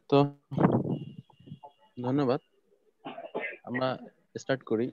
তো ধন্যবাদ, আমরা স্টার্ট করি।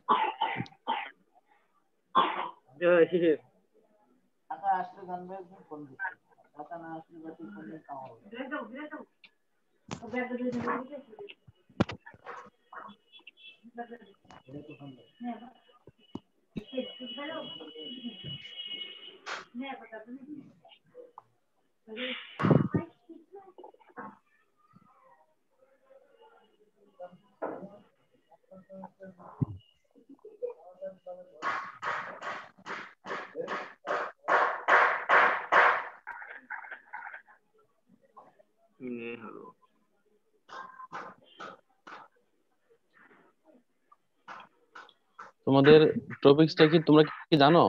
তোমাদের টপিকসটা কি তোমরা কি জানো?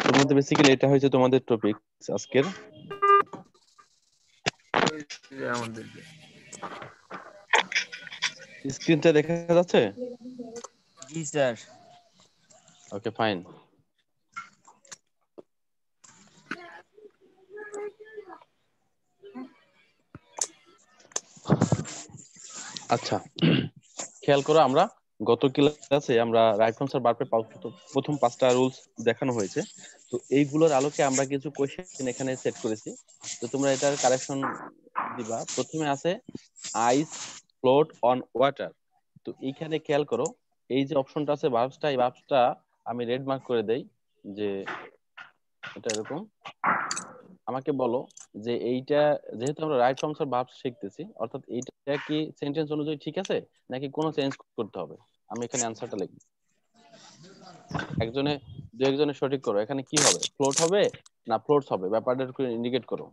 তোমাদের বেসিক্যালি এটা হচ্ছে তোমাদের টপিক আজকের। স্ক্রিনটা দেখা যাচ্ছে? জি স্যার। ওকে, ফাইন। আচ্ছা, খেয়াল করো, আমরা গত ক্লাসে আমরা রাইট আনসার ভার্বের প্রথম 5টা রুলস দেখানো হয়েছে। তো এইগুলোর আলোকে আমরা কিছু কোশ্চেন এখানে সেট করেছি। তো তোমরা এটার কারেকশন দিবা। প্রথমে আছে আইস ফ্লোট অন ওয়াটার। তো এইখানে খেয়াল করো, এই যে অপশনটা আছে ভার্বসটা, এই ভার্বসটা আমি রেড মার্ক করে দেই যে এটা এরকম। আমাকে বলো যে এইটা, যেহেতু আমরা রাইট ফর্মস অফ ভার্বস শিখতেছি, অর্থাৎ এইটা কি সেন্টেন্স অনুযায়ী ঠিক আছে নাকি কোনো চেঞ্জ করতে হবে? আমি এখানে অ্যানসারটা লিখব। একজনে সঠিক করো, এখানে কি হবে? ফ্লোট হবে না ফ্লোটস হবে? ব্যাপারটা একটু ইন্ডিকেট করো।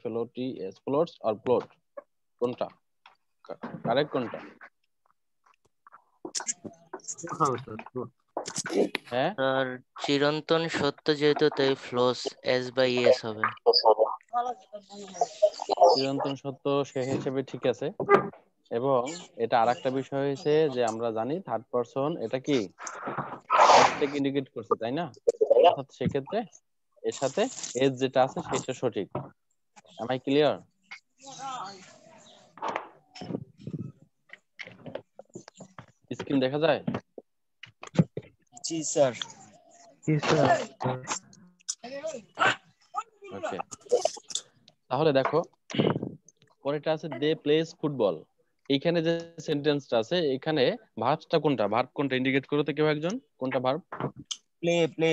FLOTS, ফ্লোটস আর ফ্লোট, কোনটা কারেক্ট? কোনটা? হ্যাঁ, স্যার চিরন্তন সত্য যেহেতু তাই ফ্লোস এস বাই এস হবে। চিরন্তন সত্য সে হিসেবে ঠিক আছে। এবং এটা আরেকটা বিষয় হয়েছে যে আমরা জানি থার্ড পারসন এটা কি এস থেকে ইন্ডিকেট করছে, তাই না? অর্থাৎ সেক্ষেত্রে এর সাথে এস যেটা আছে সেটা সঠিক। M I clear? স্ক্রিন দেখা যায়? জি স্যার। ওকে, তাহলে দেখো পরেরটা আছে দে প্লেস ফুটবল। এইখানে যে সেন্টেন্সটা আছে এখানে ভার্বটা কোনটা? ভার্ব কোনটা ইন্ডিকেট করো তো কেউ একজন, কোনটা ভার্ব? প্লে প্লে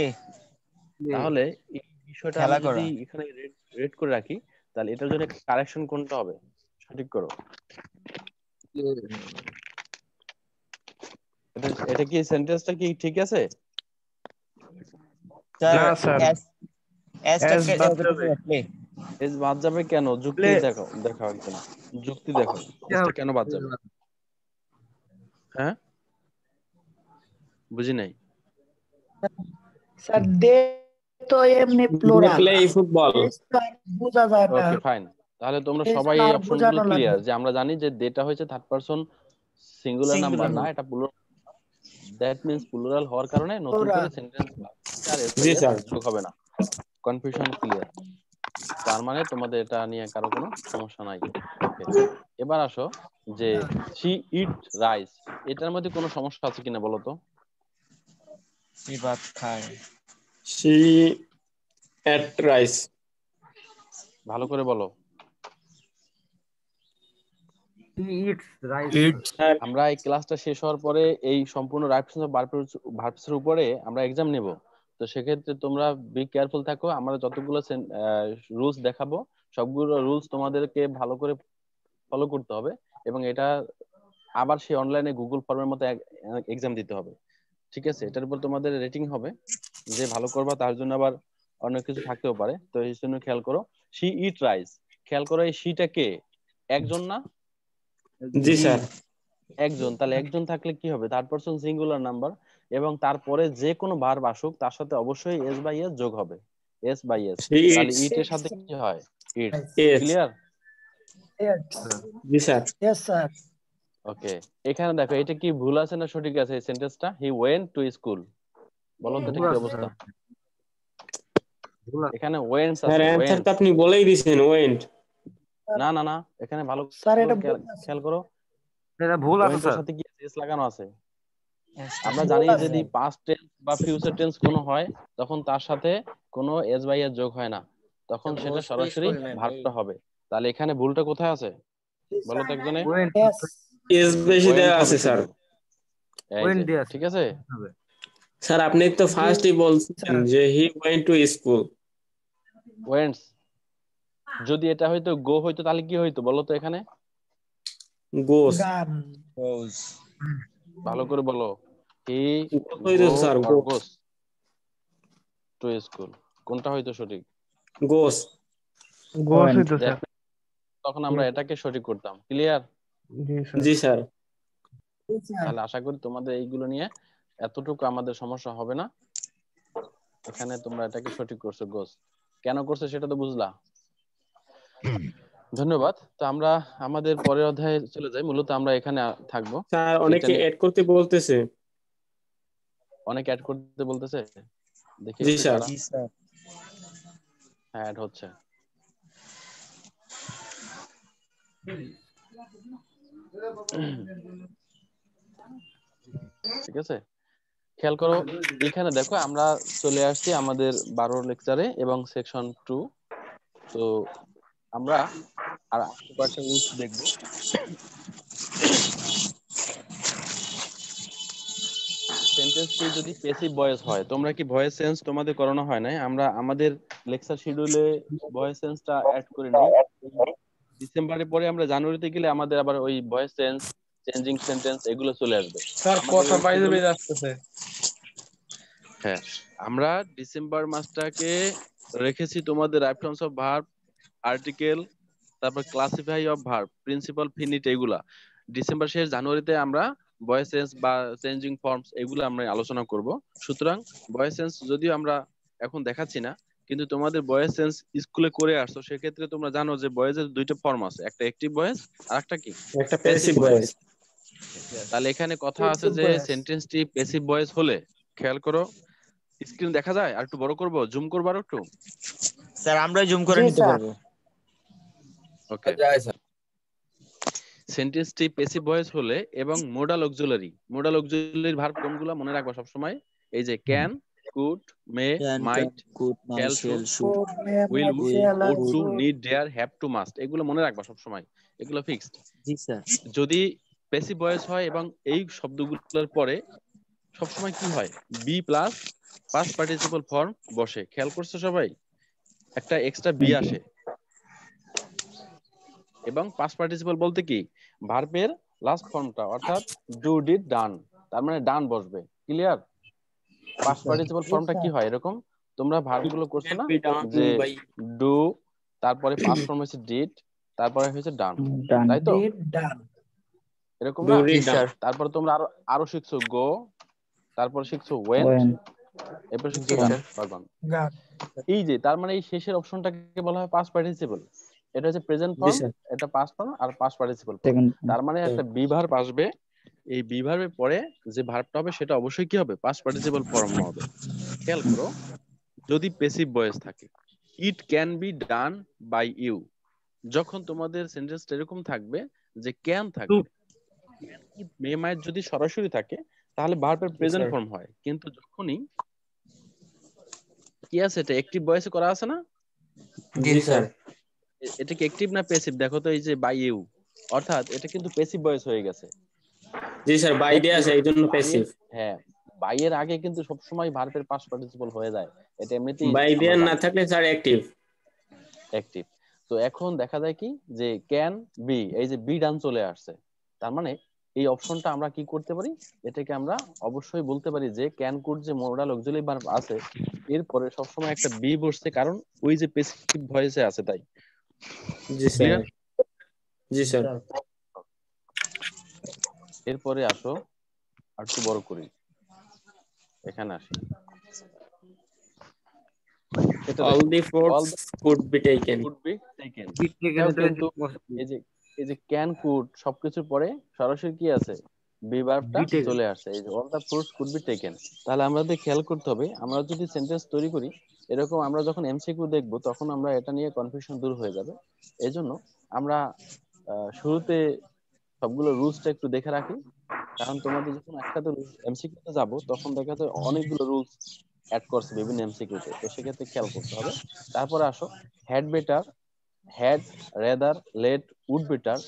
তাহলে এই বিষয়টা আমি খেলা যদি করা। এখানে রেড করে রাখি, তাহলে এটার জন্য কারেকশন কোনটা হবে? সঠিক করো। এটা কি সেন্টেন্সটা কি ঠিক আছে? স্যার না স্যার, এস এসটা এস বাদ যাবে। প্লে। এস বাদ যাবে কেন? যুক্তি দেখাও, দেখাও একদম, যুক্তি দেখাও। এসটা কেন বাদ যাবে? হ্যাঁ, বুঝি নাই। স্যার দে তো এমনি প্লুরাল, প্লে ফুটবল। বোঝা যায় না, ওকে, ফাইন। তাহলে তোমরা এই সবাই জন্য এই আর অপশনগুলো বোঝানো লাগবে। ক্লিয়ার যে আমরা জানি যে ডেটা হয়েছে third person singular number singular না, এটা প্লুরাল। দ্যাট মিন্স প্লুরাল হওয়ার কারণে নতুন করে প্লুরাল। সেন্টেন্স আর S by G S sir. যোগ হবে না। Confusion clear? তার মানে তোমাদের এটা নিয়ে কারো কোনো সমস্যা নাই। ওকে, এবার আসো যে শি ইট রাইস, এটার মধ্যে কোনো সমস্যা আছে কিনা বলো তো? সে ভাত খায়। She ate rice. ভালো করে বলো। আমরা এই ক্লাসটা শেষ হওয়ার পরে এই সম্পূর্ণ রাইটস অফ ভার্বসের উপরে আমরা এক্সাম নেব। তো সেক্ষেত্রে তোমরা বি কেয়ারফুল থাকো। আমরা যতগুলো রুলস দেখাবো সবগুলো রুলস তোমাদেরকে ভালো করে ফলো করতে হবে, এবং এটা আবার সেই অনলাইনে গুগল ফর্মের মতো এক্সাম দিতে হবে। ঠিক আছে? এটার উপর তোমাদের রেটিং হবে, যে ভালো করবা তার জন্য আবার অনেক কিছু থাকতেও পারে। তো এই জন্য খেয়াল করো, শি ইট রাইস। খেয়াল করো এই শিটা কে? একজন না? জি স্যার। একজন। তাহলে একজন থাকলে কি হবে? থার্ড পারসন সিঙ্গুলার নাম্বার, এবং তারপরে যে কোনো ভার্ব আসুক তার সাথে অবশ্যই এস বাই এস যোগ হবে। S by S. শি তাহলে ইটস ইট এর সাথে কি হয়? ইটস। এস। ক্লিয়ার? জি স্যার। Yes, sir. ওকে, এখানে দেখো এটা কি ভুল আছে না সঠিক আছে এই সেন্টেন্সটা? হি ওয়েন্ট টু স্কুল, বলো তো এটা কি অবস্থা? এখানে ওয়েন্টস স্যার আছে, অ্যান্সার তো ওয়েন্টস। আপনি বলেই দিয়েছেন ওয়েন্ট। না না না, এখানে ভালো স্যার করে এটা ভুল আছে। খেয়াল করো, এটা ভুল আছে ওয়েন্টের স্যার। সাথে কি এস লাগানো আছে। আমরা ভুল জানি আছে। যদি পাস্ট টেন্স বা ফিউচার টেন্স কোনো হয় তখন তার সাথে কোনো এস বাই এর যোগ হয় না, তখন সেটা গোস টু সরাসরি স্কুল না ভাই? ভার্বটা হবে। তাহলে এখানে ভুলটা কোথায় আছে বলো তো একজনে? Went Yes. এস বেশি ওয়েন্ট দেওয়া হবে আছে স্যার। শুধু, এই ওয়েন্ট যে দিয়ে আছে ঠিক আছে। হবে। স্যার আপনি তো ফার্স্টই বলছেন স্যার। যে হি ওয়েন্ট টু স্কুল। ওয়েন্টস, যদি এটা হয়তো গো হইতো তাহলে কি হইতো বলো তো এখানে? গোস। গান। ভালো করে বলো, হি হইতো go sir or goes. Goes to school, কোনটা হয়তো সঠিক? গোস। গোস হইতো That স্যার। means তখন আমরা এটাকে সঠিক করতাম। ক্লিয়ার? জি স্যার। তাহলে আশা করি তোমাদের এইগুলো নিয়ে এতটুকু আমাদের সমস্যা হবে না। এখানে তোমরা এটাকে সঠিক করছো, গোস। কেন করছো সেটা তো বুঝলা। ধন্যবাদ। তো আমরা আমাদের পরের অধ্যায়ে চলে যাই। মূলত আমরা এখানে থাকবো। স্যার এটা অনেকে নিয়ে এড করতে বলতেছে। অনেক অ্যাড করতে বলতেছে, দেখি জি একটু স্যার। কারা। হ্যাঁ, অ্যাড হচ্ছে। ঠিক আছে, খেয়াল করো এখানে দেখো আমরা চলে আসছি আমাদের 12 লেকচারে এবং সেকশন 2। তো আমরা আর কয়েকটা রুলস দেখবো। সেন্টেন্সটি যদি প্যাসিভ ভয়েস হয়, তোমরা কি ভয়েস চেঞ্জ তোমাদের করানো হয় নাই? আমরা আমাদের লেকচার শিডিউলে ভয়েস চেঞ্জটা অ্যাড করে নেই। ডিসেম্বরের পরে আমরা জানুয়ারিতে গেলে আমাদের আবার ওই ভয়েস চেঞ্জ, চেঞ্জিং সেন্টেন্স এগুলো চলে আসবে। স্যার আমাদের কথা ওই বাইরে schedule- বেরিয়ে আসতেছে। হ্যাঁ, আমরা ডিসেম্বর মাসটাকে রেখেছি তোমাদের right forms of verb, article, তারপর classify of verb, principal, finite, এগুলা। ডিসেম্বর শেষ জানুয়ারিতে আমরা ভয়েস চেঞ্জ বা চেঞ্জিং ফর্মস এগুলো আমরা আলোচনা করব। সুতরাং ভয়েস চেঞ্জ যদিও আমরা এখন দেখাচ্ছি না, কিন্তু তোমাদের ভয়েস চেঞ্জ স্কুলে করে আসছো, সেক্ষেত্রে তোমরা জানো যে ভয়েসের দুইটা ফর্ম আছে, একটা অ্যাক্টিভ ভয়েস আর একটা কি একটা প্যাসিভ প্যাসিভ ভয়েস। ভয়েস। তাহলে এখানে কথা আছে Passive যে voice. সেন্টেন্সটি প্যাসিভ ভয়েস হলে, খেয়াল করো স্ক্রিন দেখা যায়, আর একটু বড় করব, জুম করব আর একটু। স্যার আমরা জুম করে জি, নিতে স্যার। পারবো। ওকে, সেন্টেন্সটি প্যাসিভ ভয়েস হলে এবং modal auxiliary, modal auxiliary verb কোনগুলো মনে রাখবা সব সময়? এই যে can, could, may, might, shall, should, Could, may, will, might, would, shall, ought to, should. Need, dare, have to, must, এগুলো মনে রাখবা সব সময়, এগুলো ফিক্সড। জি স্যার। যদি প্যাসিভ ভয়েস হয় এবং এই শব্দগুলোর পরে সবসময় কি হয়, be plus past participle form বসে। খেয়াল করছো সবাই? একটা এক্সট্রা বি আসে। এবং পাস্ট পার্টিসিপল বলতে কি, ভার্বের লাস্ট ফর্মটা, অর্থাৎ ডু, ডিড, ডান, তার মানে ডান বসবে। ক্লিয়ার? পাস্ট পার্টিসিপল Yes, ফর্মটা কি sir. হয় এরকম, তোমরা ভার্ব গুলো করছো ক্যান না, বি ডান যে বাই ডু, তারপরে পাস্ট ফর্ম হচ্ছে ডিড, তারপরে হচ্ছে ডান, তাই তো? Did, done. এরকম ডু না? রিড ডান। তারপরে তোমরা আরো শিখছো গো, তারপর শিখছো ওয়েন্ট, এরপর শিখছো গান, বারবান। Got. এই যে তার মানে এই শেষের অপশনটাকে বলা হয় পাস্ট পার্টিসিপল। এটা হচ্ছে প্রেজেন্ট জি ফর্ম, স্যার। এটা পাস্ট ফর্ম আর পাস্ট পার্টিসিপল ফর্ম। তার মানে একটা বি ভার্ব আসবে, এই বি ভার্বের পরে যে ভার্বটা হবে সেটা অবশ্যই কি হবে, পাস্ট পার্টিসিপল ফর্ম হবে। খেয়াল করো, যদি প্যাসিভ ভয়েস থাকে, it can be done by you, যখন তোমাদের সেন্টেন্সটা এরকম থাকবে যে ক্যান থাকবে, মে মাইট যদি সরাসরি থাকে তাহলে ভার্বের প্রেজেন্ট স্যার। ফর্ম হয়। কিন্তু যখনই কি আছে, এটা অ্যাক্টিভ ভয়েসে করা আছে না, জি স্যার। এটা কি অ্যাক্টিভ না প্যাসিভ? দেখো তো, এই যে বাই ইউ, অর্থাৎ এটা কিন্তু প্যাসিভ ভয়েস হয়ে গেছে। জি স্যার, বাই দেখো, দিয়ে আছে এই জন্য প্যাসিভ। হ্যাঁ, বাই এর আগে কিন্তু সবসময় ভার্বের পাস্ট পার্টিসিপল হয়ে যায়, এটা এমনিতেই বাই দিয়ে আমরা না জানি। থাকলে স্যার অ্যাক্টিভ। অ্যাক্টিভ। তো এখন দেখা যায় কি যে ক্যান বি, এই যে বি ডান চলে আসছে, তার মানে এই অপশনটা আমরা কি করতে পারি, এটাকে আমরা অবশ্যই বলতে পারি যে ক্যান কুড যে মোডাল অক্সিলারি ভার্ব আছে এরপরে সবসময় একটা বি বসছে, কারণ ওই যে প্যাসিভ ভয়েসে আছে তাই। জি স্যার। ক্লিয়ার? জি স্যার। এরপরে আসো আর একটু বড় করি, এখানে আসি। এটা all দেখো the all fruits could be taken. could be taken বিট থেকে এটাও নিতে কিন্তু এই যে ক্যান কুড সবকিছুর পরে সরাসরি কি আছে বি ভার্বটা Be taken. চলে আসছে এই যে all the fruits could be taken তাহলে আমাদের খেয়াল করতে হবে আমরা যদি সেন্টেন্স তৈরি করি এরকম আমরা যখন এমসিকিউ দেখব তখন আমরা এটা নিয়ে কনফিউশন দূর হয়ে যাবে এজন্য আমরা শুরুতে সবগুলো রুলসটা একটু দেখে রাখি কারণ তোমাদের যখন একসাথে এমসিকিউ তে যাব তখন দেখা যায় অনেকগুলো রুলস অ্যাড করছে বিভিন্ন এমসিকিউ তে তো সেক্ষেত্রে খেয়াল করতে হবে তারপরে আসো had better had rather let would better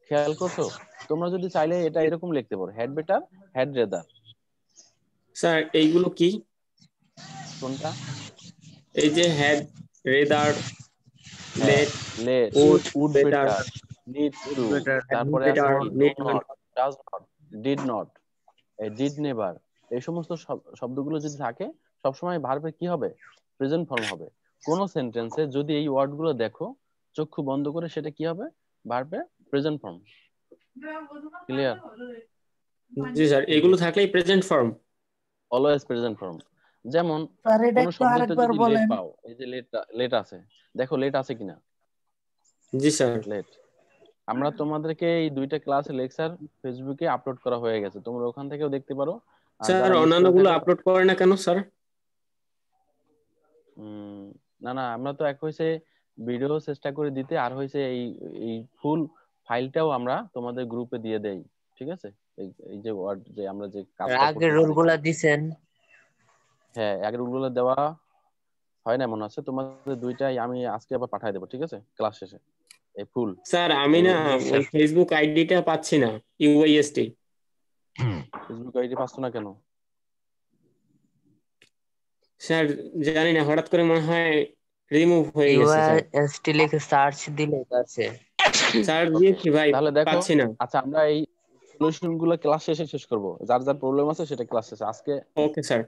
খেয়াল করছো তোমরা যদি চাইলে এটা এরকম লিখতে পারো had better had rather sir এইগুলো কি? কোনটা এই যে had, rather, হ্যাঁ let, let would, would better, better need to better, তারপরে আছে better, কি do need not not. Does not did not did never এই সমস্ত শব্দগুলো যদি থাকে সবসময় ভার্বের কি হবে প্রেজেন্ট ফর্ম হবে কোন সেন্টেন্সে যদি এই ওয়ার্ডগুলো দেখো চক্ষু বন্ধ করে সেটা কি হবে ভার্বের প্রেজেন্ট ফর্ম ক্লিয়ার জি স্যার, এগুলো থাকলেই present form. Always present form যেমন স্যার এটা কোন একটু শব্দতে আরেকবার যদি লেট বলেন। পাও এই যে লেট আছে দেখো লেট আছে কিনা জি স্যার। লেট আমরা তোমাদেরকে এই দুইটা ক্লাসে লেকচার ফেসবুকে আপলোড করা হয়ে গেছে তোমরা ওখান থেকেও দেখতে পারো আর স্যার যারা মিস অন্যান্য করে গুলো থাকো আপলোড করে না কেন স্যার? না না আমরা তো এক হইছে ভিডিও চেষ্টা করে দিতে আর হইছে এই এই ফুল ফাইলটাও আমরা তোমাদের গ্রুপে দিয়ে দেই ঠিক আছে এই যে ওয়ার্ড যে আমরা যে কাজটা আগের করতেছি রোলগুলা দিছেন। হ্যাঁ আগের রুলগুলো দেওয়া হয় না মনে আছে তোমাদের দুইটাই আমি আজকে আবার পাঠিয়ে দেবো ঠিক আছে ক্লাস শেষে এই ফুল স্যার আমি না ওই ফেসবুক আইডিটা পাচ্ছি না, ইউআইএসটি। ফেসবুক আইডি পাচ্ছ না কেন স্যার জানি না, হঠাৎ করে মনে হয় রিমুভ হয়ে গেছে স্যার। ইউএসটি লিখে সার্চ দিলে আছে। স্যার দিয়েছি ভাই, তাহলে দেখো পাচ্ছি না। আচ্ছা আমরা এই সলিউশন গুলো ক্লাস শেষে শেষ করব যার যার প্রবলেম আছে সেটা ক্লাস শেষে আজকে ওকে স্যার।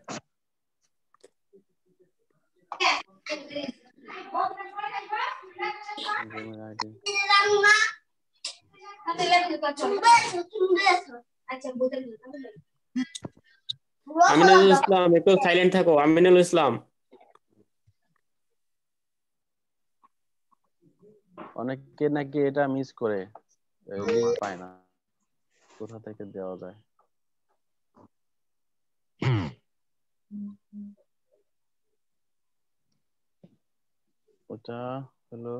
আমিনুল ইসলাম, একটু সাইলেন্ট থাকো। আমিনুল ইসলাম। অনেকে নাকি এটা মিস করে লিংক পায় না কোথা থেকে দেওয়া যায় ওটা হলো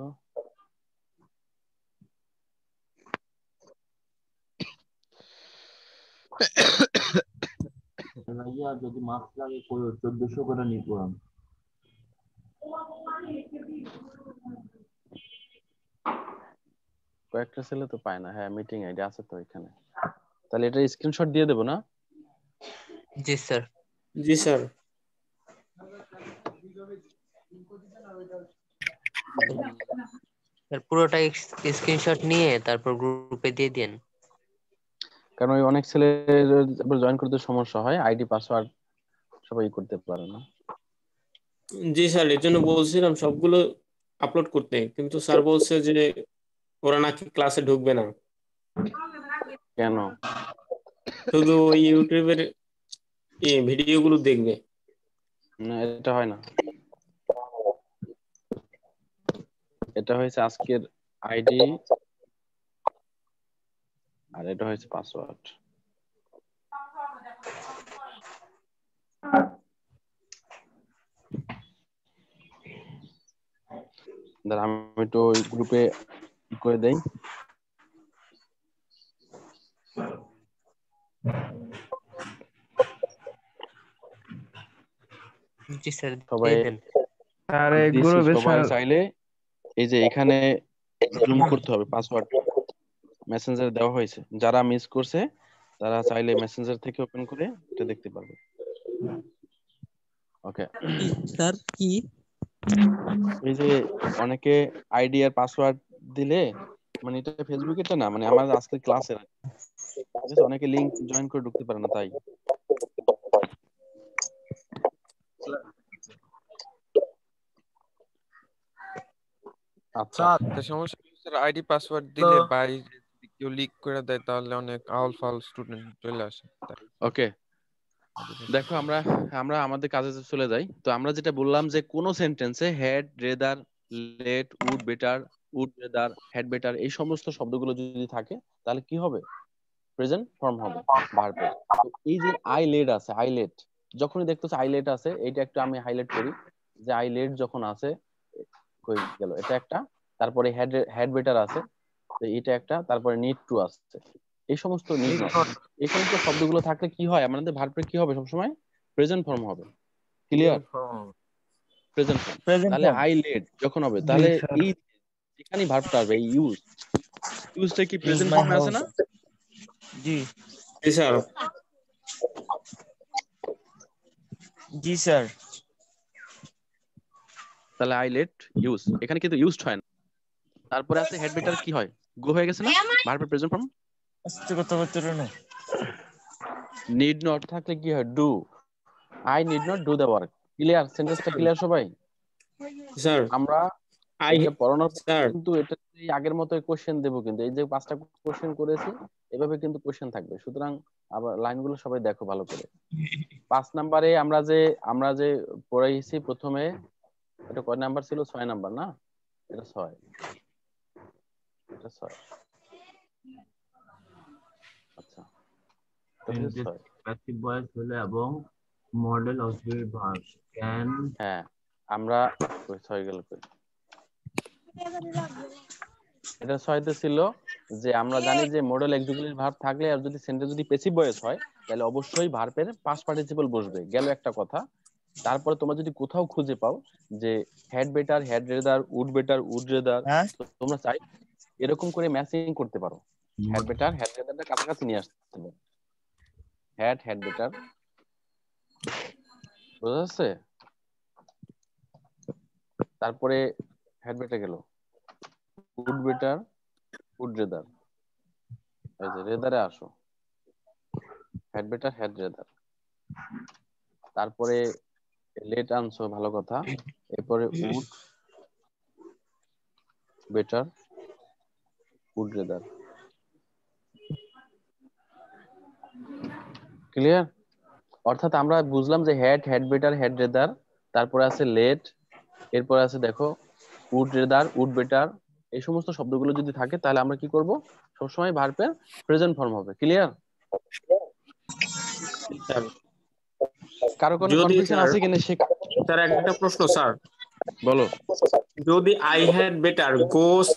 যদি মাস্ক লাগে 1400 করে নিব কয়েকটা ছেলে তো পায় না হ্যাঁ মিটিং আইডি আছে তো এখানে তাহলে এটা স্ক্রিনশট দিয়ে দেবো না জি স্যার। জি স্যার। পুরোটা স্ক্রিনশট নিয়ে তারপর গ্রুপে দিয়ে দেন কারণ ওই অনেক ছেলে জয়েন করতে সমস্যা হয় আইডি পাসওয়ার্ড সবাই করতে পারে না জি স্যার, এর জন্য বলছিলাম সবগুলো আপলোড করতে, কিন্তু স্যার বলছে যে ওরা নাকি ক্লাসে ঢুকবে না, কেন শুধু ওই ইউটিউবের ভিডিওগুলো দেখবে। না এটা হয় না এটা হয়েছে আজকের আইডি আর এটা হয়েছে পাসওয়ার্ড দাঁড়া আমি তো ওই গ্রুপে করে দেই জি স্যার সবাই দিয়ে দেন। আর এগুলো সবাই চাইলে এই যে এখানে জুম করতে হবে পাসওয়ার্ড মেসেঞ্জার দেওয়া হয়েছে যারা মিস করছে তারা চাইলে মেসেঞ্জার থেকে ওপেন করে এটা দেখতে পারবে ওকে স্যার কি এই যে অনেকে আইডি আর পাসওয়ার্ড দিলে মানে এটা ফেসবুকেরটা না মানে আমার আজকের ক্লাসে ঠিক আছে অনেকে লিংক জয়েন করে ঢুকতে পারে না তাই আচ্ছা স্যার সমস্যা স্যার আইডি পাসওয়ার্ড দিলে বাইরে যদি কেউ লিক করে দেয় তাহলে অনেক আউল ফাউল স্টুডেন্ট চলে আসে ওকে দেখো আমরা আমরা আমাদের কাজে চলে যাই। তো আমরা যেটা বললাম যে কোন সেন্টেন্সে had, rather, let, would rather, had better এই সমস্ত শব্দগুলো যদি থাকে তাহলে কি হবে? প্রেজেন্ট ফর্ম হবে ভার্বের। তো এই যে আই লেড আছে, আই লেট যখনই দেখতেছে আই লেট আছে, এইটা একটু আমি হাইলাইট করি যে আই লেট যখন আছে, কই গেল এটা একটা, তারপরে হেড হেড বেটার আছে, তো এটা একটা, তারপরে নিড টু আসছে, এই সমস্ত নিড নট, এই সমস্ত শব্দগুলো থাকলে কি হয় আমাদের ভার্বের কি হবে সবসময়? প্রেজেন্ট ফর্ম হবে। ক্লিয়ার? Present form. প্রেজেন্ট তাহলে ফর্ম। আই লেড যখন হবে জি তাহলে স্যার। এই এখানেই ভার্বটা আসবে, এই ইউজটা কি ইউজ প্রেজেন্ট মাই ফর্মে আছে হাউস। না? জি জি স্যার। জি স্যার। তাহলে আই লেট ইউজ, এখানে কিন্তু ইউজড হয় না। তারপরে আছে হেড বেটার, কি হয়? গো হয়ে গেছে না ভার্বের প্রেজেন্ট ফর্ম। আস্তে কথা বলতে না। নিড নট থাকলে কি হয়? Do. I need not do the work. Clear? সেন্টেন্সটা ক্লিয়ার সবাই? স্যার আমরা আই এটা পড়ানোর পর স্যার কিন্তু এটা আগের মতো কোশ্চেন দেবো, কিন্তু এই যে 5টা কোশ্চেন করেছি এভাবে কিন্তু কোশ্চেন থাকবে, সুতরাং আবার লাইনগুলো সবাই দেখো ভালো করে। 5 নাম্বারে আমরা যে পড়াইছি প্রথমে, এটা কয় নাম্বার ছিল? 6 নাম্বার না? এটা 6, এটা 6। আচ্ছা, এটা হচ্ছে 6। প্যাসিভ ভয়েস হলে এবং মডেল অক্সিলারি ভার্ব ক্যান হ্যাঁ, আমরা 6 গেল কই? এটা 6তে ছিল যে আমরা জানি যে মডেল অক্সিলারি ভার্ব থাকলে আর যদি সেন্টেন্স যদি প্যাসিভ ভয়েস হয় তাহলে অবশ্যই ভার্বের পাস্ট পার্টিসিপল বসবে, গেল একটা কথা। তারপরে তোমরা যদি কোথাও খুঁজে পাও যে had better, had rather, would rather, হ্যাঁ তোমরা চাই এরকম করে ম্যাচিং করতে পারো। হেড বেটার, হেড রেদারটা কাছাকাছি নিয়ে আসতে হবে। হেড বেটার, বুঝা যাচ্ছে? তারপরে হেড বেটার গেল, উড বেটার, উড রেদার, এই যে রেদারে আসো, হেড বেটার, হেড রেদার। তারপরে লেট আনছো, ভালো কথা। এরপরে would better, would rather. Clear? অর্থাৎ আমরা বুঝলাম যে হেড বেটার, হেড রেদার, তারপরে আছে লেট, এরপরে আছে দেখো উড রেদার, উড বেটার, এই সমস্ত শব্দগুলো যদি থাকে তাহলে আমরা কি করব? সবসময় ভার্বের প্রেজেন্ট ফর্ম হবে। ক্লিয়ার? স্যার কারো কোনো যদি কনফিউশন স্যার আছে কিনা সে স্যার একটা প্রশ্ন স্যার, বলো। যদি I had better goes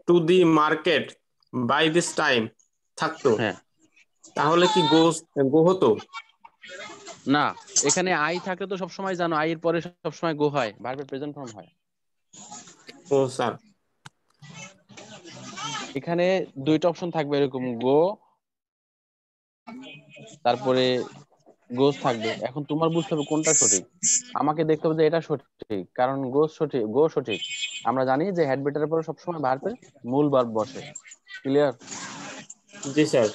to the market by this time থাকতো, হ্যাঁ, তাহলে কি গো হতো? না, এখানে আই থাকে তো সবসময় জানো আই এর পরে সবসময় গো হয়, ভার্বের প্রেজেন্ট ফর্ম হয়। ও স্যার এখানে দুইটা অপশন থাকবে এরকম, গো তারপরে গোস থাকবে। এখন তোমার বুঝতে হবে কোনটা সঠিক। আমাকে দেখতে হবে যে এটা সঠিক, কারণ গো সঠিক। আমরা জানি যে হেড বেটারের পরে সবসময় ভার্বের মূল ভার্ব বসে। ক্লিয়ার? জি স্যার।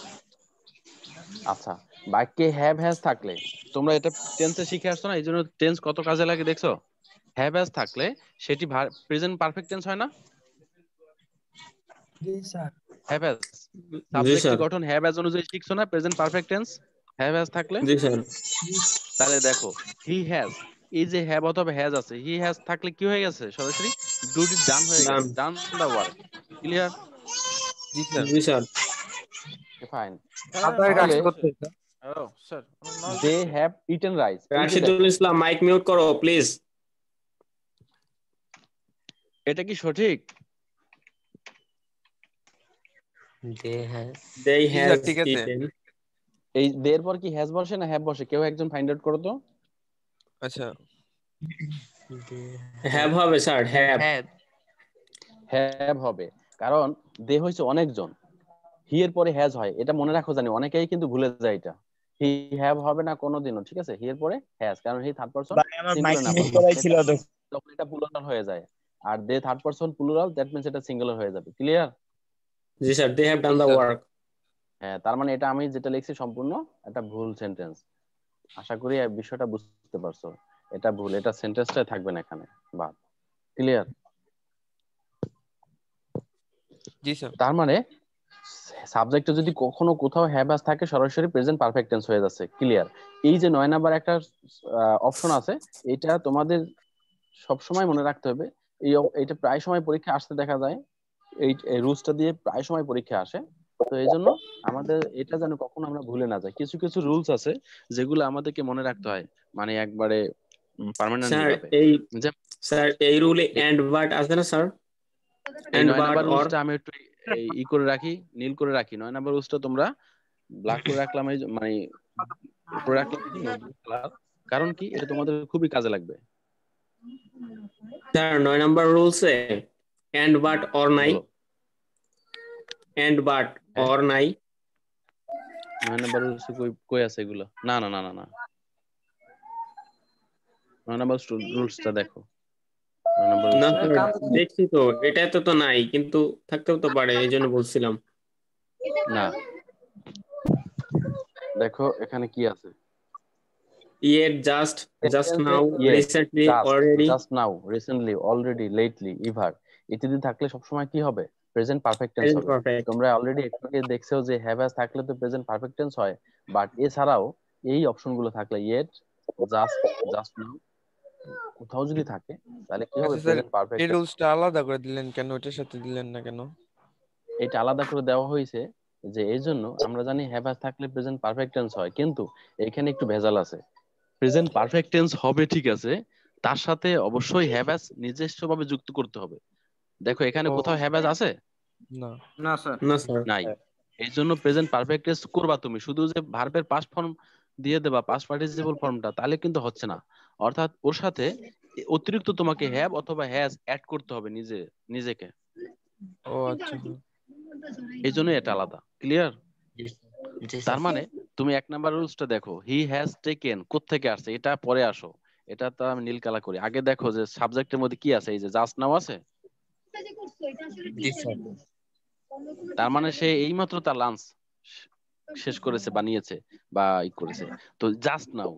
আচ্ছা, বাক্যে হ্যাভ হ্যাজ থাকলে, তোমরা এটা টেন্সে শিখে আসছো না, এই জন্য টেন্স কত কাজে লাগে দেখছো। হ্যাভ হ্যাজ থাকলে সেটি প্রেজেন্ট পারফেক্ট টেন্স হয় না? জি স্যার। হ্যাভ হ্যাজ জি সাবজেক্টটি স্যার। গঠন হ্যাভ হ্যাজ অনুযায়ী শিখছো না, present perfect tense have has থাকলে। জি স্যার। তাহলে দেখো হি হ্যাজ, এই যে হ্যাভ অথবা হ্যাজ আছে, হি হ্যাজ থাকলে কি হয়ে গেছে? সরাসরি ডুটি ডান হয়ে ডান। গেছে, ডান দা ওয়ার্ক। ক্লিয়ার? জি স্যার। জি স্যার। ফাইন। আপনার কাজ তাহলে করতে hello sir, they have eaten rice, এই যে রাশিদুল দেখো ইসলাম মাইক মিউট করো প্লিজ। এটা কি সঠিক? দে হ্যাজ দে জি হ্যাজ স্যার, ঠিক আছে। ইটেন। এই দের পর কি হ্যাজ বসে না হ্যাভ বসে? কেউ একজন ফাইন্ড আউট করো তো। আচ্ছা, দে হ্যাভ হবে স্যার, হ্যাভ। হ্যাভ হ্যাভ হবে, কারণ দে হইছে অনেকজন, হি এর পরে হ্যাজ হয়, এটা মনে রাখো। জানি অনেকেই কিন্তু ভুলে যায় এটা। হি হ্যাভ হবে না কোনোদিনও, ঠিক আছে? হি এর পরে হ্যাজ, কারণ হি থার্ড পারসন ভাই আমার মাইক সিঙ্গুলার নাম্বার, মিউট করাই ছিল তো। তখন এটা প্লুরাল হয়ে যায়। আর they third person plural, that means এটা সিঙ্গুলার হয়ে যাবে। ক্লিয়ার? জি sir, they have done the sir. Work. হ্যাঁ, তার মানে এটা আমি যেটা লিখছি সম্পূর্ণ একটা ভুল সেন্টেন্স। আশা করি এই বিষয়টা বুঝতে পারছো। এটা ভুল, এটা সেন্টেন্সটাই থাকবে না এখানে, বাদ। ক্লিয়ার? জি স্যার। তার মানে সাবজেক্টে যদি কখনো কোথাও হ্যাভ হ্যাজ থাকে সরাসরি প্রেজেন্ট পারফেক্ট টেন্স হয়ে যাচ্ছে, ক্লিয়ার। এই যে 9 নাম্বার একটা অপশন আছে, এটা তোমাদের সব সময় মনে রাখতে হবে। এটা প্রায় সময় পরীক্ষা আসতে দেখা যায়, এই রুলসটা দিয়ে প্রায় সময় পরীক্ষা আসে। তো এই জন্য আমাদের এটা যেন কখনো আমরা ভুলে না যাই। কিছু কিছু রুলস আছে যেগুলো আমাদেরকে মনে রাখতে হয়, মানে একবারে পার্মানেন্টলি স্যার ভাবে। এই যে স্যার এই রুলে এন্ড বাট আছে না স্যার? এই এন্ড 9 বাট নাম্বার অর রুলসটা আমি একটু ই করে রাখি, নীল করে রাখি। 9 নাম্বার রুলসটা তোমরা ব্ল্যাক করে রাখলাম, এই মানে উপরে রাখলাম কি নোটবুক কালার, কারণ কি এটা তোমাদের খুবই কাজে লাগবে। স্যার 9 নাম্বার রুলসে এন্ড বাট অর নাই, বলো। এন্ড বাট হ্যাঁ, অর নাই। 9 নাম্বার রুলসে কই কই আছে এগুলো? না না না না না, 9 নাম্বার রুলসটা দেখো। 9 নাম্বার না রুলসটা স্যার, দেখো। দেখছি তো, এটাতে তো নাই, কিন্তু থাকতেও তো পারে, এই জন্য বলছিলাম। না, দেখো এখানে কি আছে। Yet, just সেন্টেন্সে now, yet, recently, just, already, just now, recently, already, lately, ever ইত্যাদি থাকলে সবসময় কি হবে? প্রেজেন্ট পারফেক্ট টেন্স present হবে। perfect. তোমরা অলরেডি একটু আগে দেখছো যে হ্যাভ হ্যাজ থাকলে তো প্রেজেন্ট পারফেক্ট টেন্স হয়, বাট এছাড়াও এই অপশনগুলো থাকলে ইয়েট, জাস্ট, জাস্ট নাও কোথাও যদি থাকে তাহলে কি হবে? আচ্ছা স্যার, প্রেজেন্ট পারফেক্ট এই টেন্স। রুলসটা আলাদা করে দিলেন কেন? ওইটার সাথে দিলেন না কেন? এটা আলাদা করে দেওয়া হয়েছে যে এই জন্য আমরা জানি হ্যাভ হ্যাজ থাকলে প্রেজেন্ট পারফেক্ট টেন্স হয়, কিন্তু এখানে একটু ভেজাল আছে। প্রেজেন্ট পারফেক্ট টেন্স হবে ঠিক আছে, তার সাথে অবশ্যই হ্যাভ হ্যাজ নিজস্বভাবে যুক্ত করতে হবে। দেখো এখানে ও কোথাও হ্যাভ হ্যাজ আছে? না। না স্যার। নাই। এই জন্য প্রেজেন্ট পারফেক্ট টেন্স করবা তুমি, শুধু যে ভার্বের পাস্ট ফর্ম দিয়ে দেবা, পাস্ট পার্টিসিপল ফর্মটা, তাহলে কিন্তু হচ্ছে না। অর্থাৎ ওর সাথে অতিরিক্ত তোমাকে হ্যাভ অথবা হ্যাজ অ্যাড করতে হবে নিজেকে। ও আচ্ছা। এই জন্য এটা আলাদা, ক্লিয়ার? জি জি তার স্যার। মানে তুমি 1 নাম্বার রুলসটা দেখো, হি হ্যাজ টেকেন কোত্থেকে আসছে, এটা পরে আসো। এটা তো আমি নীল কালা করি। আগে দেখো যে সাবজেক্টের মধ্যে কি আছে, এই যে জাস্ট নাও আছে। জি স্যার। তার মানে সে এইমাত্র তার লাঞ্চ শেষ করেছে, বানিয়েছে বা ই করেছে। তো জাস্ট নাও,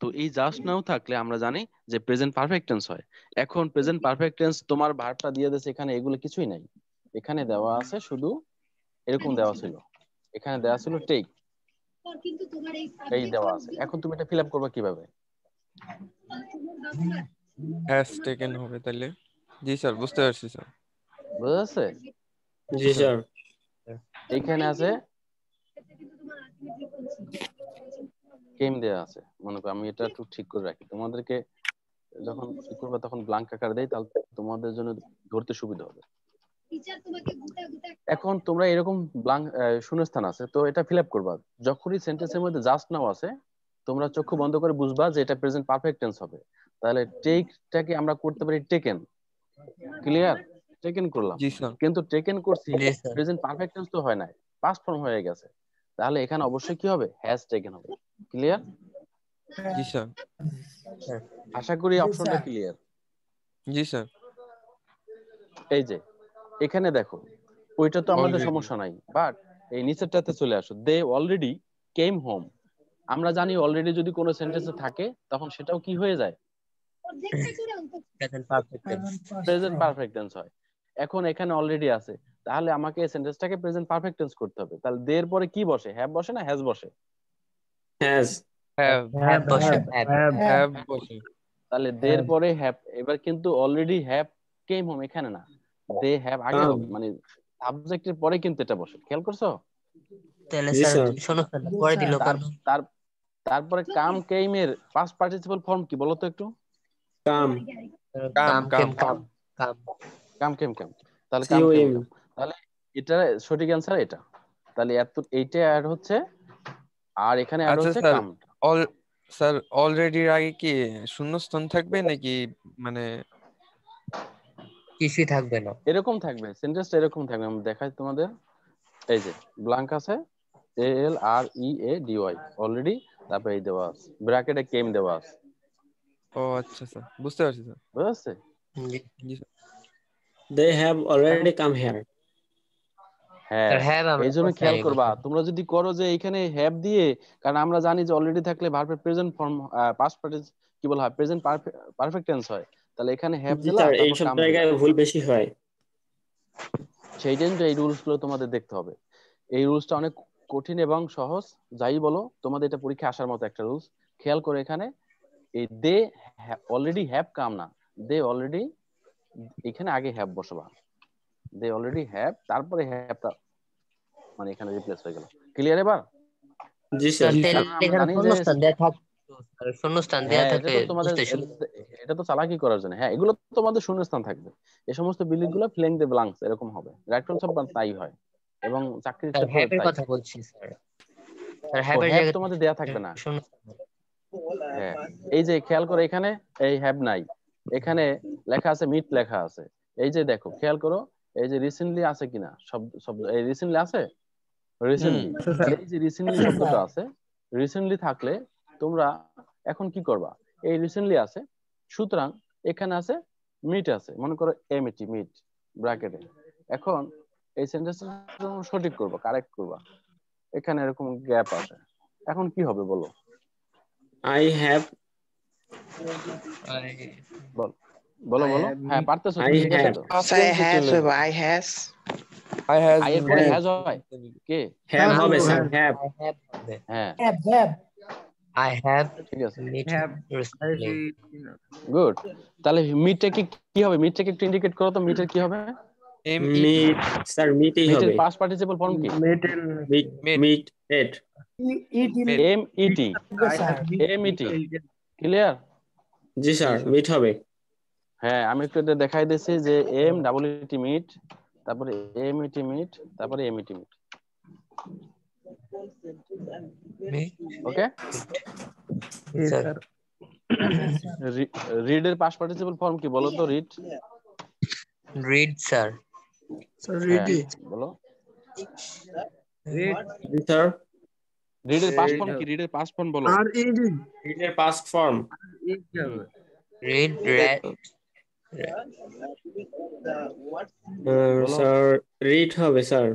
তো এই জাস্ট নাও থাকলে আমরা জানি যে প্রেজেন্ট পারফেক্ট টেন্স হয়। এখন প্রেজেন্ট পারফেক্ট টেন্স তোমার ভার্বটা দিয়ে দিয়েছে এখানে, এগুলো কিছুই নাই। এখানে দেওয়া আছে শুধু এরকম দেওয়া ছিল, এখানে দেওয়া ছিল টেক, এই দেওয়া আছে। এখন তুমি এটা ফিল আপ করবে কিভাবে? হ্যাজ টেকেন হবে তাহলে। জি স্যার, বুঝতে পারছি স্যার। বুঝা যাচ্ছে? জি স্যার। এখানে আছে কেম দেওয়া আছে। মনে করো আমি এটা একটু ঠিক করে রাখি, তোমাদেরকে যখন কি করবে তখন ব্ল্যাঙ্ক আকার দেই, তাহলে তোমাদের জন্য ধরতে সুবিধা হবে। এখন তোমরা এরকম ব্ল্যাঙ্ক শূন্যস্থান আছে, তো এটা ফিল আপ করবা। যখনই সেন্টেন্সের মধ্যে জাস্ট নাও আছে, তোমরা চক্ষু বন্ধ করে বুঝবা যে এটা প্রেজেন্ট পারফেক্ট টেন্স হবে। তাহলে টেকটাকে আমরা করতে পারি টেকেন, ক্লিয়ার? টেকেন করলাম, জি স্যার। কিন্তু টেকেন করছি জি স্যার। প্রেজেন্ট পারফেক্ট টেন্স তো হয় নাই, পাস্ট ফর্ম হয়ে গেছে। তাহলে এখানে অবশ্যই কি হবে? হ্যাজ টেকেন হবে, ক্লিয়ার? জি স্যার। আশা করি অপশনটা ক্লিয়ার। জি স্যার। এই যে এখানে দেখো, ওইটা তো আমাদের অলরেডি। সমস্যা নাই, বাট এই নিচেরটাতে চলে আসো, দে অলরেডি কেম হোম। আমরা জানি অলরেডি যদি কোনো সেন্টেন্সে থাকে তখন সেটাও কি হয়ে যায়? Present perfect tense. Present perfect tense হয়। এখন এখানে অলরেডি আছে, তাহলে আমাকে এই সেন্টেন্সটাকে প্রেজেন্ট পারফেক্ট টেন্স করতে হবে। তাহলে দে এর পরে কি বসে? হ্যাভ বসে না হ্যাজ বসে? হ্যাজ। হ্যাভ। হ্যাভ বসে, হ্যাভ। হ্যাভ বসে। তাহলে দে এর পরে হ্যাভ, এবার কিন্তু অলরেডি হ্যাভ কেম হোম এখানে না, দে হ্যাভ আগে হবে, মানে সাবজেক্টের পরে কিন্তু এটা বসে, খেয়াল করছো? তাহলে জি স্যার স্যার। শোনো স্যার, পরে দিল তার কেন? তার তারপরে কাম কেম এর পাস্ট পার্টিসিপল ফর্ম কি বলো তো একটু? কাম। কাম কেম কাম কাম। কাম কেম কেম, তাহলে কাম কেম COM। কেম, তাহলে এটা সঠিক অ্যান্সার এটা। তাহলে এত এইটা অ্যাড হচ্ছে, আর এখানে অ্যাড আচ্ছা হচ্ছে স্যার, কাম। অল স্যার অলরেডির আগে কি শূন্যস্থান থাকবে নাকি? মানে কিছুই থাকবে না। এরকম থাকবে, সেন্টেন্সটা এরকম থাকবে। আমি দেখাই তোমাদের, এই যে ব্ল্যাঙ্ক আছে, ALREADY অলরেডি, তারপরে এই দেওয়া আছে ব্র্যাকেটে কেম দেওয়া আছে। ও আচ্ছা স্যার, বুঝতে পারছি স্যার। বুঝছে? জি জি স্যার। They have এখন already come here. হ্যাঁ, স্যার, হ্যাভ আমরা এই জন্য কোথায় খেয়াল করবা, বসে? তোমরা যদি করো যে এখানে হ্যাভ দিয়ে, কারণ আমরা জানি যে অলরেডি থাকলে ভার্বের প্রেজেন্ট ফর্ম, পাস্ট পার্টিস কি বলা হয়, প্রেজেন্ট পারফেক্ট টেন্স হয়। তাহলে এখানে হ্যাভ জি দিলা, স্যার, তারপর এইসব কাম দিলা। জায়গায় ভুল বেশি হয়। সেই জন্য এই রুলস গুলো তোমাদের দেখতে হবে। এই রুলসটা অনেক কঠিন এবং সহজ, যাই বলো তোমাদের এটা পরীক্ষা আসার মতো একটা রুলস। খেয়াল করে এখানে এই দে অলরেডি হ্যাভ কাম না, দে অলরেডি, এখানে আগে হ্যাভ বসবা, দে অলরেডি হ্যাভ, তারপরে হ্যাভটা মানে এখানে রিপ্লেস হয়ে গেল। ক্লিয়ার এবার? জি স্যার স্যার। তাহলে কারণ আমরা এখানে জানি যে শূন্যস্থান দেয়া থাকতো, স্যার শূন্যস্থান দেয়া হ্যাঁ, এটা থাকলে তো তোমাদের বুঝতে সুবিধা হবে। এটা তো চালাকি করার জন্য। হ্যাঁ, এগুলো তো তোমাদের শূন্যস্থান থাকবে। এই সমস্ত বিল্ডিং গুলো ফিলিং দ্য ব্ল্যাঙ্কস এরকম হবে। রাইট অ্যান্সার তাই হয় এবং চাকরির স্যার ক্ষেত্রে হ্যাপের তাই। কথা বলছি স্যার, স্যার ও হ্যাপের হ্যাভ জায়গায় তোমাদের দেয়া থাকবে না। শূন্যস্থান। হ্যাঁ, এই যে খেয়াল করে এখানে এই হ্যাভ নাই, এখানে লেখা আছে মিট লেখা আছে। এই যে দেখো খেয়াল করো, এই যে রিসেন্টলি আছে কিনা শব্দ এই রিসেন্টলি আছে, রিসেন্টলি, এই যে রিসেন্টলি শব্দটা আছে, রিসেন্টলি থাকলে তোমরা এখন কি করবা, এই রিসেন্টলি আছে, সুতরাং এখানে আছে মিট আছে, মনে করো এমইটি মিট ব্র্যাকেটে। এখন এই সেন্টেন্সটা সঠিক করবা, কারেক্ট করবা, এখানে এরকম গ্যাপ আছে, এখন কি হবে বলো? আই হ্যাভ, বলো বলো বলো। হ্যাঁ, পারতেছো তো, আই ঠিক আছে হ্যাভ, তো। I has চলে I has I has I এর পরে হ্যাজ হয় কে? হ্যাভ Have হবে to sir, have. Have. I have হবে। হ্যাঁ, Have. I have ঠিক আছে, met have recently. গুড। তাহলে মিটটাকে কি হবে? মিটটাকে একটু ইন্ডিকেট করো তো, মিটের কি হবে? MET মিট, স্যার মিটই মিটের হবে। পাস্ট পার্টিসিপল ফর্ম কি? metal. Meet, made meet eat. Eat in made MET, the I sir. have MET, clear? জি স্যার, মিট হবে। হ্যাঁ, আমি একটু এটা দেখাই দিচ্ছি যে এম ডাবল ইটি মিট, তারপরে এমইটি মিট, তারপরে MET meet. Meet okay, sir. Read এর পাস্ট পার্টিসিপল ফর্ম কি বলো তো? Read, Read sir. হ্যাঁ বলো। জি স্যার। রিড এর পাস্ট ফর্ম কি? রিড এর পাস্ট ফর্ম বলো। মিটের past form. Read read sir read হবে sir.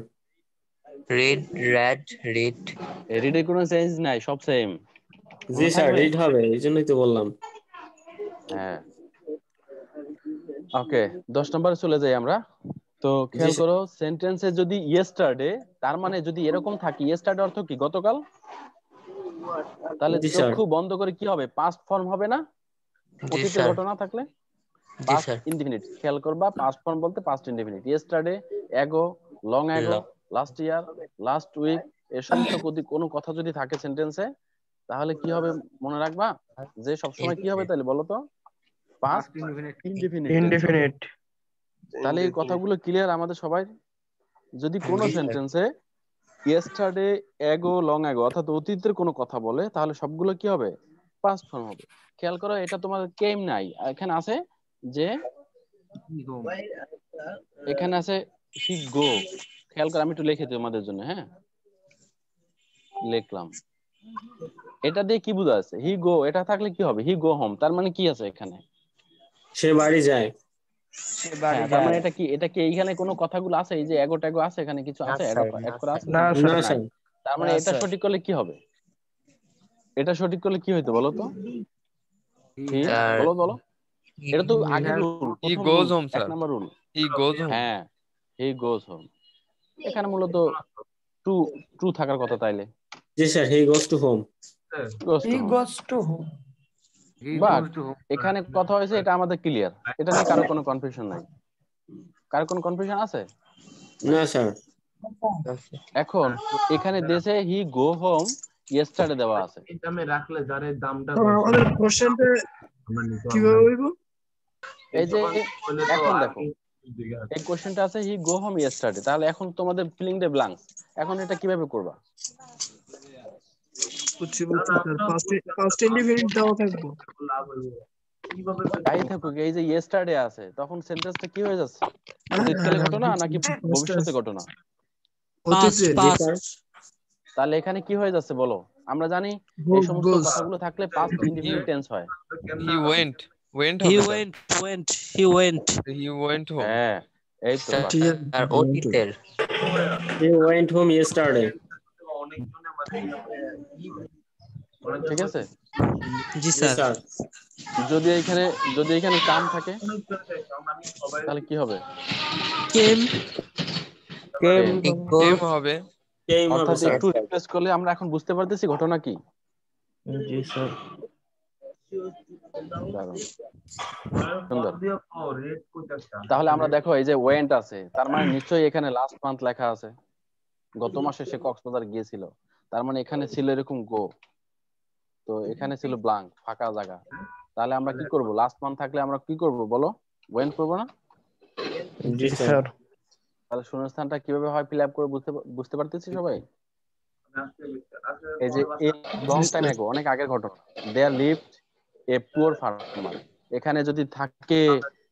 read read read. Read এর কোনো চেঞ্জ নাই, সব সেম। জি স্যার, রিড হবে, এই জন্যই তো বললাম। হ্যাঁ, ওকে 10 নম্বরে চলে যাই আমরা। তো খেয়াল স্যার। করো, সেন্টেন্সে যদি ইয়েস্টারডে, তার মানে যদি এরকম থাকে, ইয়েস্টারডে অর্থ কি? গতকাল। তাহলে জি স্যার। চক্ষু বন্ধ করে কি হবে? পাস্ট ফর্ম হবে না? জি অতীতের স্যার, ঘটনা থাকলে জি পাস্ট স্যার। ইনডিফিনিট। খেয়াল করবা, পাস্ট ফর্ম বলতে past indefinite. Yesterday, ago, long ago, last year, last week, এই সমস্ত কোনো কথা যদি থাকে সেন্টেন্সে, তাহলে কি হবে মনে রাখবা? যে সবসময় কি হবে তাহলে বলো তো? পাস্ট ইনডিফিনিট টেন্স হবে। Indefinite. তাহলে এই কথাগুলো ক্লিয়ার আমাদের সবাই? যদি কোনো জি স্যার। সেন্টেন্সে ইয়েস্টারডে, অ্যাগো, লং অ্যাগো অর্থাৎ অতীতের কোনো কথা বলে, তাহলে সবগুলো কি হবে? পাস্ট ফর্ম হবে। খেয়াল করো, এটা তোমাদের কেম নাই, এখানে আছে যে, এখানে আছে হি গো। খেয়াল করো, আমি একটু লিখে দিই তোমাদের জন্য। হ্যাঁ, লিখলাম। এটা দিয়ে কি বোঝা আছে? হি গো, এটা থাকলে কি হবে? হি গো হোম, তার মানে কি আছে এখানে? সে বাড়ি যায়। হ্যাঁ, তার মানে এটা কি? এটা কি এইখানে কোনো কথাগুলো আছে? এই যে অ্যাগো ট্যাগো আছে, এখানে কিছু না আছে স্যার, অ্যাড করা আছে? না না নাই। স্যার। তার মানে এটা সঠিক করলে কি হবে? এটা সঠিক করলে কি হইতো বলো তো? হি, স্যার বলো বলো। এটা তো আগের রুল, he প্রথম goes rule, home 1 sir number rule. he goes home হ্যাঁ, হি গোজ হোম। এখানে মূলত ট্রু, ট্রু থাকার কথা তাইলে। জি sir, he goes to home. Goes to He home. goes to home. But এখানে কথা হয়েছে, এটা আমাদের ক্লিয়ার, এটা নিয়ে কারো কোনো কনফিউশন নাই। কারো কোনো কনফিউশন আছে? না স্যার। এখন এখানে দেশে হি গো হোম ইয়েস্টারডে দেওয়া আছে। দামে রাখলে যারে দামটা আমাদের কোশ্চেনটা কিভাবে হইব? এই যে এখন দেখো, এই কোশ্চেনটা আছে হি গো হোম ইয়েস্টারডে, তাহলে এখন তোমাদের ফিলিং দ্য ব্ল্যাঙ্কস, এখন এটা কিভাবে করবা? বুঝছি স্যার, ফার্স্ট ইন্ডিপেন্ডেন্ট দেওয়া থাকবো। তাই থাকুক, এই যে ইয়েস্টারডে আছে, তখন সেন্টেন্সটা কি হয়ে যাচ্ছে? অতীতকালে ঘটনা নাকি ভবিষ্যতে ঘটনা? অতীতে জি স্যার। তাহলে এখানে কি হয়ে যাচ্ছে বলো? আমরা জানি এই সমস্ত কথাগুলো থাকলে পাস্ট ইনডিফিনিট টেন্স হয়। he went He হবে sir went, he went. he went home হ্যাঁ, এই তো বাস। স্যার অতীতের। He went home yesterday. ঠিক আছে। জি জি স্যার। স্যার। যদি এখানে কাম থাকে তাহলে কি হবে? Came. Came। He goes came হবে কেম হবে অর্থাৎ স্যার। একটু রিপ্লেস করলে আমরা এখন বুঝতে পারতেছি ঘটনা কি। জি স্যার। দারুণ, আর সুন্দর। কত দিয়ে পাও রেট কয়টা? তাহলে আমরা দেখো এই যে ওয়েন্ট আছে, তার মানে নিশ্চয়ই এখানে লাস্ট মান্থ লেখা আছে, গত মাসে সে কক্সবাজার গিয়েছিল, তার মানে এখানে ছিল এরকম গো, তো এখানে ছিল ব্লাঙ্ক ফাঁকা জায়গা। তাহলে আমরা কি করব, লাস্ট মান্থ থাকলে আমরা কি করব বলো, ওয়েন্ট করব না? জি জি স্যার। স্যার। তাহলে শূন্যস্থানটা কিভাবে হয় ফিল আপ করে বুঝতে পারতেছি সবাই। এই যে লং টাইম এগো, অনেক আগের ঘটনা, there lived a poor farmer, এখানে যদি থাকে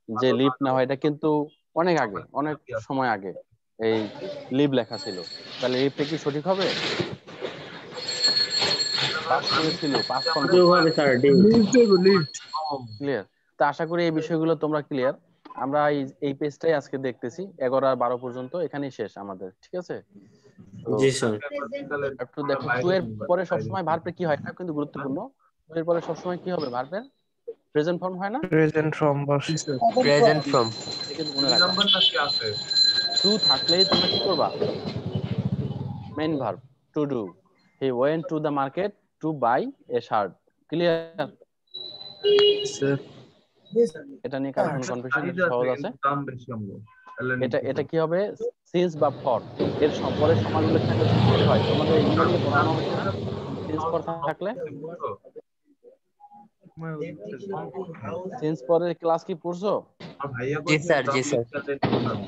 যে লিভ না হয়, এটা কিন্তু অনেক আগে, অনেক সময় আগে এই লিভ লেখা ছিল, তাহলে লিভটা কি সঠিক হবে? পাস্ট টেন্স ছিল, পাস্ট ফর্ম কেউ করতে, হবে স্যার ডি। লিফট দেব লিফট। ক্লিয়ার? তো আশা করি এই বিষয়গুলো তোমরা ক্লিয়ার। আমরা এই পেজটাই আজকে দেখতেছি 11 আর 12 পর্যন্ত, এখানেই শেষ আমাদের, ঠিক আছে? তো জি স্যার। একটু দেখো, টু এর পরে সবসময় ভার্বের কি হয়, এটা কিন্তু গুরুত্বপূর্ণ। টু এর পরে সবসময় কি হবে, ভার্বের প্রেজেন্ট ফর্ম হয় না? প্রেজেন্ট ফর্ম বসে। জি স্যার। Present form. এটা কিন্তু মনে 2 রাখবা, নাম্বার নাকি আছে? টু থাকলেই তোমরা কি করবা, main verb to do. He went to the market to buy a shirt, clear? Sir. এটা নিয়ে কারো কোনো কনফিউশন? সাইজ এটা আছে সহজ আছে। কিন্তু দাম বেশি আমগো। এটা কি হবে, সিন্স বা ফর, এর পরের সমাজগুলো থাকলে কি হয়, তোমাদের এগুলো পড়ানো হয়েছে না? সিন্স পর থাকলে, সিন্স পরের ক্লাস কি পড়ছো? আর ভাইয়া জি কইছে স্যার, জি দাম স্যার। লিখতে দিলাম।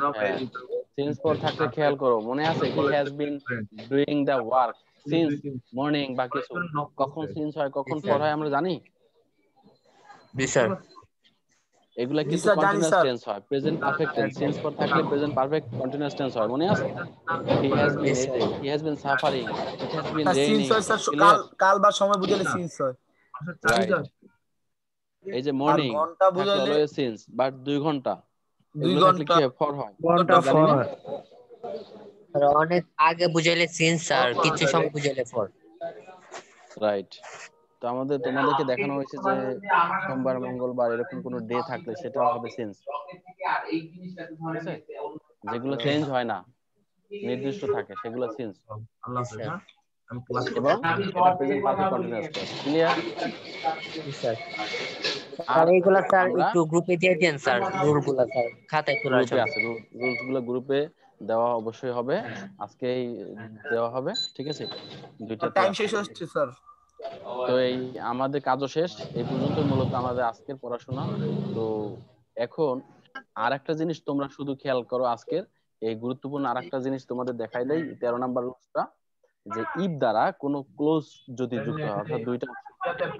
না ভাই হ্যাঁ, দিতে সিন্স পর থাকলে খেয়াল করো, মনে আছে, he has been doing the work since morning বা কিছু, কখন সিন্স হয় কখন ফর হয় আমরা জানি। জি স্যার। এগুলা কিন্তু কন্টিনিউয়াস টেন্স হয়, প্রেজেন্ট পারফেক্ট টেন্স, সিন্স পর থাকলে প্রেজেন্ট পারফেক্ট কন্টিনিউয়াস টেন্স হয়, মনে আছে? হি হ্যাজ বিন, এই যে he has been suffering, it has been raining, clear? কাল বা সময় বুঝাইলে সিন্স হয়। রাইট। এই যে আর মর্নিং ঘন্টা থাকলে বুঝাইলে অলওয়েজ সিন্স, বাট 2 ঘন্টা, 2 এগুলো থাকলে ঘন্টা। কি হয়, ফর হয়, ঘন্টা আমরা জানি ফর না? হয়। আর অনেক আগে বুঝাইলে সিন্স আর কিছু সময় বুঝাইলে ফর। রাইট। তো তোমাদেরকে দেখানো হয়েছে যে সোমবার মঙ্গলবার এরকম কোনো ডে থাকলে সেটাও হবে সিন্স, ঠিক আছে? যেগুলো চেঞ্জ হয় না, নির্দিষ্ট থাকে, সেগুলো সিন্স, আল্লাহ হাফেজ না। আমি ক্লাস এবং এটা present perfect continuous tense, clear? জি স্যার। আর স্যার এইগুলা স্যার আমরা একটু গ্রুপে দিয়ে দেন স্যার, রুল গুলা স্যার খাতায় তোলার গ্রুপে জন্য। আছে, রুলস গুলো গ্রুপে দেওয়া অবশ্যই হবে, আজকেই দেওয়া হবে, ঠিক আছে? দুইটাতে টাইম আছে। শেষ হচ্ছে স্যার। তো এই আমাদের কাজও শেষ, এই পর্যন্ত মূলত আমাদের আজকের পড়াশোনা। তো এখন আর একটা জিনিস তোমরা শুধু খেয়াল করো, আজকের এই গুরুত্বপূর্ণ আর একটা জিনিস তোমাদের দেখাই দেয়, 13 নাম্বার রুলসটা, যে ইফ দ্বারা কোনো ক্লোজ যদি যুক্ত হয়, অর্থাৎ দুইটা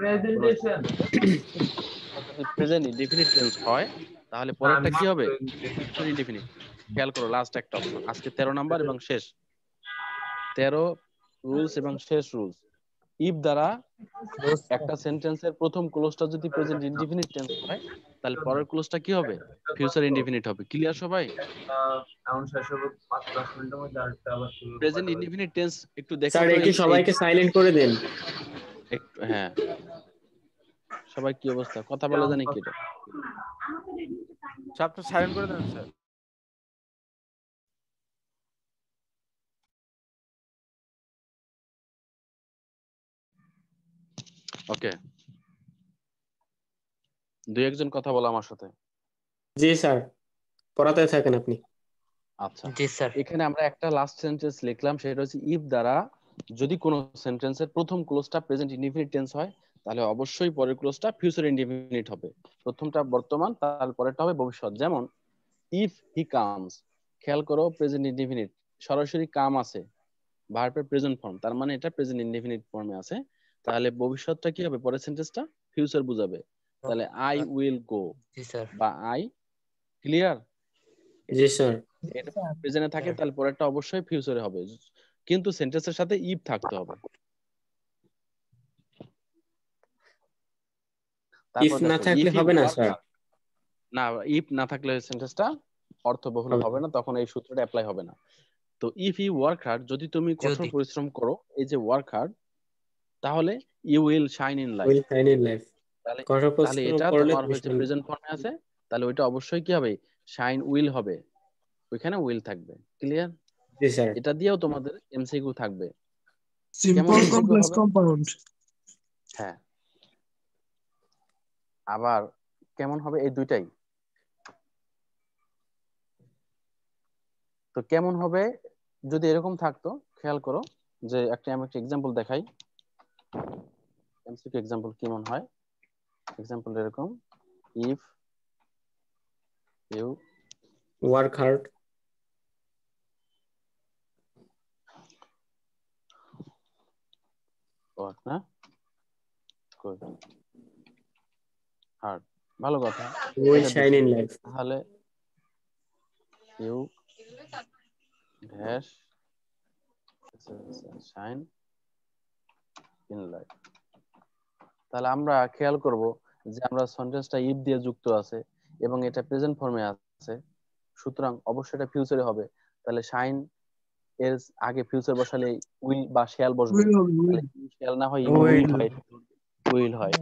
প্রেজেন্টেশন যদি প্রেজেন্ট ইনডিফিনিট টেন্স হয়, তাহলে পরেরটা কি হবে, ফিউচার ইনডিফিনিট। খেয়াল করো, লাস্ট একটা অপশন, আজকে 13 নাম্বার এবং শেষ 13 রুলস এবং শেষ রুলস। ইফ দ্বারা একটা সেন্টেন্সের প্রথম ক্লোজটা যদি প্রেজেন্ট ইনডিফিনিট টেন্স হয়, তাহলে পরের ক্লোজটা কি হবে, ফিউচার ইনডিফিনিট হবে, ক্লিয়ার সবাই? এমন শেষ হবে 5-10 মিনিটের মধ্যে আরেকটা আবার শুরু প্রেজেন্ট ইনডিফিনিট টেন্স একটু দেখো স্যার তো, একটু সবাইকে সাইলেন্ট করে দেন। একটু, হ্যাঁ, সবাই কি অবস্থা, কথা বলে জানি কি এটা? সবটা সাইলেন্ট করে দেন স্যার। ওকে, দুই একজন কথা বলো আমার সাথে। জি স্যার, পড়াতে থাকেন আপনি। আচ্ছা, জি স্যার। এখানে আমরা একটা লাস্ট সেন্টেন্স লিখলাম, সেটা হচ্ছে ইফ দ্বারা যদি কোনো সেন্টেন্সের প্রথম ক্লোজটা প্রেজেন্ট ইনডিফিনিট টেন্স হয়, তাহলে অবশ্যই পরের ক্লোজটা ফিউচার ইনডিফিনিট হবে। প্রথমটা বর্তমান, তারপরেরটা হবে ভবিষ্যৎ। যেমন ইফ হি কামস, খেয়াল করো, প্রেজেন্ট ইনডিফিনিট, সরাসরি কাম আছে, ভার্বের প্রেজেন্ট ফর্ম, তার মানে এটা প্রেজেন্ট ইনডিফিনিট ফর্মে আছে, তাহলে ভবিষ্যৎটা কি হবে, পরের সেন্টেন্সটা ফিউচার বুঝাবে, তাহলে I will go G sir. বা আই, ক্লিয়ার? জি স্যার। এটা প্রেজেন্টে থাকে, তাহলে পরেরটা অবশ্যই ফিউচারে হবে, কিন্তু সেন্টেন্সের সাথে ইফ থাকতে হবে। ইফ তারপর না দেখো, থাকলে ইফ হি হবে না ওয়ার্ক, স্যার। না, ইফ না থাকলে সেন্টেন্সটা অর্থবহুল হবে না, তখন এই সূত্রটা অ্যাপ্লাই হবে না। তো ইফ ইউ ওয়ার্ক হার্ড, যদি তুমি কঠোর যদি পরিশ্রম করো, এই যে ওয়ার্ক হার্ড, তাহলে you will shine in life, will fine in life. তাহলে কঠোর তাহলে পরিশ্রম এটা করলে তোমার তুমি হচ্ছে শাইন। প্রেজেন্ট ফর্মে আছে, তাহলে ওইটা অবশ্যই কি হবে, শাইন উইল হবে, ওইখানে উইল থাকবে, ক্লিয়ার? জি স্যার। এটা দিয়েও তোমাদের এমসিকিউ থাকবে। কেমন সিম্পল এমসিকিউ কমপ্লেক্স হবে? কম্পাউন্ড। হ্যাঁ, আবার কেমন হবে এই দুইটাই। তো কেমন হবে যদি এরকম থাকতো, খেয়াল করো যে আমি একটা এক্সাম্পল দেখাই। এমসিকিউ এক্সাম্পল কেমন হয়? এক্সাম্পল এরকম, if you work hard. Work না গুড হার্ড, ভালো কথা। উইল এটা শাইন দিছি, ইন লাইফ। তাহলে you dash shine in life. তাহলে আমরা খেয়াল করব যে আমরা সেন্টেন্সটা ইফ দিয়ে যুক্ত আছে এবং এটা প্রেজেন্ট ফর্মে আছে, সুতরাং অবশ্যই এটা ফিউচারে হবে। তাহলে শাইন এর আগে ফিউচার বসালে উইল বা শ্যাল বসবে, উইল হবে তাহলে উইল। শ্যাল না হয় উইল উইল হয়, উইল হয়।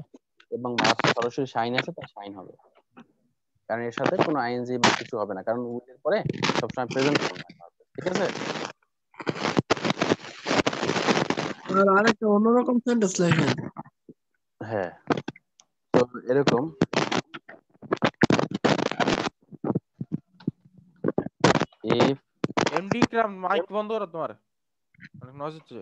এবং ভার্ব সরাসরি শাইন আছে, তাই শাইন হবে, কারণ এর সাথে কোনো আইএনজি বা কিছু হবে না, কারণ উইলের পরে সবসময় প্রেজেন্ট ফর্ম হয়। ঠিক আছে? আর আরেকটা অন্যরকম সেন্টেন্স লেখেন। হ্যাঁ, তো এরকম ইফ এমডি ক্রাম মাইক বন্ধ করো তোমার, অনেক নয়েজ হচ্ছে।